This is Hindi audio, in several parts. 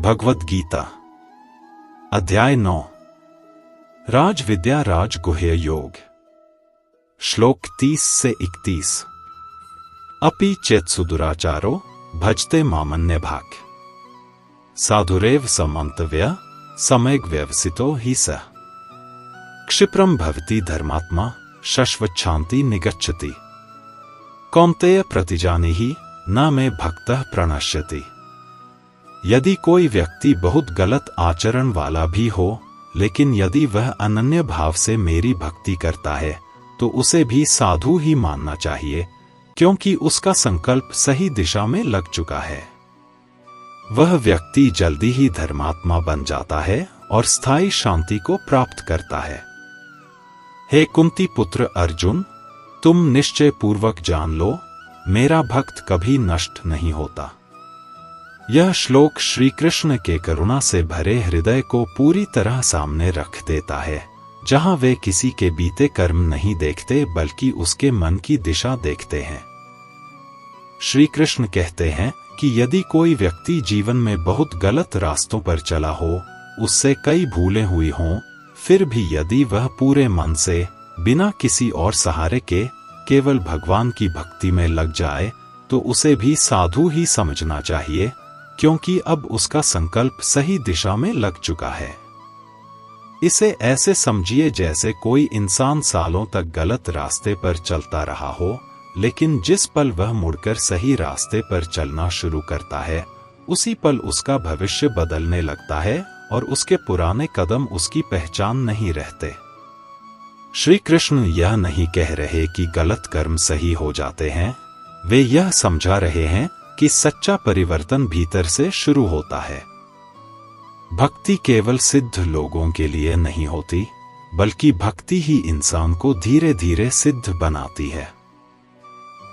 भगवद गीता अध्याय 9 राजविद्या राजगुह्य योग श्लोक 30 से 31। अपि चेत्सु दुराचारो भजते मामन्य भाग साधुरेव समन्तव्य सम्यग् व्यवसितो हि सः क्षिप्रं भवति धर्मात्मा शश्वच्छान्ति निगच्छति कौन्तेय प्रतिजानीहि न मे भक्तः प्रणश्यति। यदि कोई व्यक्ति बहुत गलत आचरण वाला भी हो, लेकिन यदि वह अनन्य भाव से मेरी भक्ति करता है तो उसे भी साधु ही मानना चाहिए, क्योंकि उसका संकल्प सही दिशा में लग चुका है। वह व्यक्ति जल्दी ही धर्मात्मा बन जाता है और स्थायी शांति को प्राप्त करता है। हे कुंती पुत्र अर्जुन, तुम निश्चय पूर्वक जान लो, मेरा भक्त कभी नष्ट नहीं होता। यह श्लोक श्री कृष्ण के करुणा से भरे हृदय को पूरी तरह सामने रख देता है, जहां वे किसी के बीते कर्म नहीं देखते बल्कि उसके मन की दिशा देखते हैं। श्री कृष्ण कहते हैं कि यदि कोई व्यक्ति जीवन में बहुत गलत रास्तों पर चला हो, उससे कई भूलें हुई हों, फिर भी यदि वह पूरे मन से बिना किसी और सहारे के केवल भगवान की भक्ति में लग जाए तो उसे भी साधु ही समझना चाहिए, क्योंकि अब उसका संकल्प सही दिशा में लग चुका है। इसे ऐसे समझिए जैसे कोई इंसान सालों तक गलत रास्ते पर चलता रहा हो, लेकिन जिस पल वह मुड़कर सही रास्ते पर चलना शुरू करता है, उसी पल उसका भविष्य बदलने लगता है और उसके पुराने कदम उसकी पहचान नहीं रहते। श्री कृष्ण यह नहीं कह रहे कि गलत कर्म सही हो जाते हैं, वे यह समझा रहे हैं कि सच्चा परिवर्तन भीतर से शुरू होता है। भक्ति केवल सिद्ध लोगों के लिए नहीं होती, बल्कि भक्ति ही इंसान को धीरे धीरे सिद्ध बनाती है।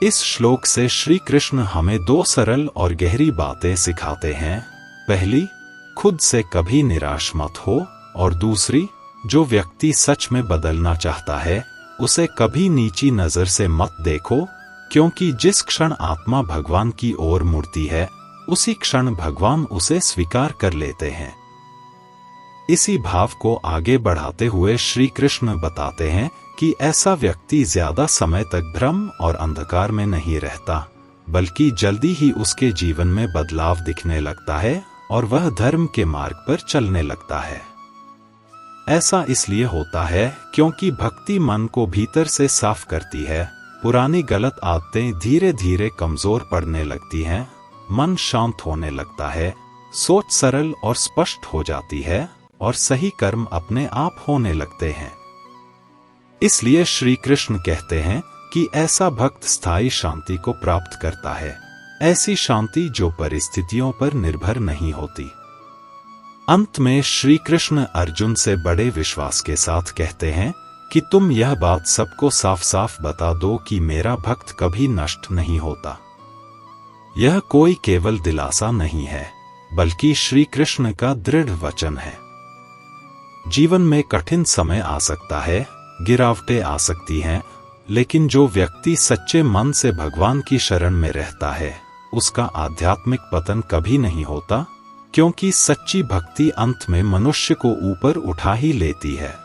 इस श्लोक से श्री कृष्ण हमें दो सरल और गहरी बातें सिखाते हैं। पहली, खुद से कभी निराश मत हो, और दूसरी, जो व्यक्ति सच में बदलना चाहता है उसे कभी नीची नजर से मत देखो, क्योंकि जिस क्षण आत्मा भगवान की ओर मुड़ती है, उसी क्षण भगवान उसे स्वीकार कर लेते हैं। इसी भाव को आगे बढ़ाते हुए श्री कृष्ण बताते हैं कि ऐसा व्यक्ति ज्यादा समय तक भ्रम और अंधकार में नहीं रहता, बल्कि जल्दी ही उसके जीवन में बदलाव दिखने लगता है और वह धर्म के मार्ग पर चलने लगता है। ऐसा इसलिए होता है क्योंकि भक्ति मन को भीतर से साफ करती है, पुरानी गलत आदतें धीरे धीरे कमजोर पड़ने लगती हैं, मन शांत होने लगता है, सोच सरल और स्पष्ट हो जाती है और सही कर्म अपने आप होने लगते हैं। इसलिए श्री कृष्ण कहते हैं कि ऐसा भक्त स्थायी शांति को प्राप्त करता है, ऐसी शांति जो परिस्थितियों पर निर्भर नहीं होती। अंत में श्री कृष्ण अर्जुन से बड़े विश्वास के साथ कहते हैं कि तुम यह बात सबको साफ साफ बता दो कि मेरा भक्त कभी नष्ट नहीं होता। यह कोई केवल दिलासा नहीं है, बल्कि श्री कृष्ण का दृढ़ वचन है। जीवन में कठिन समय आ सकता है, गिरावटें आ सकती हैं, लेकिन जो व्यक्ति सच्चे मन से भगवान की शरण में रहता है, उसका आध्यात्मिक पतन कभी नहीं होता, क्योंकि सच्ची भक्ति अंत में मनुष्य को ऊपर उठा ही लेती है।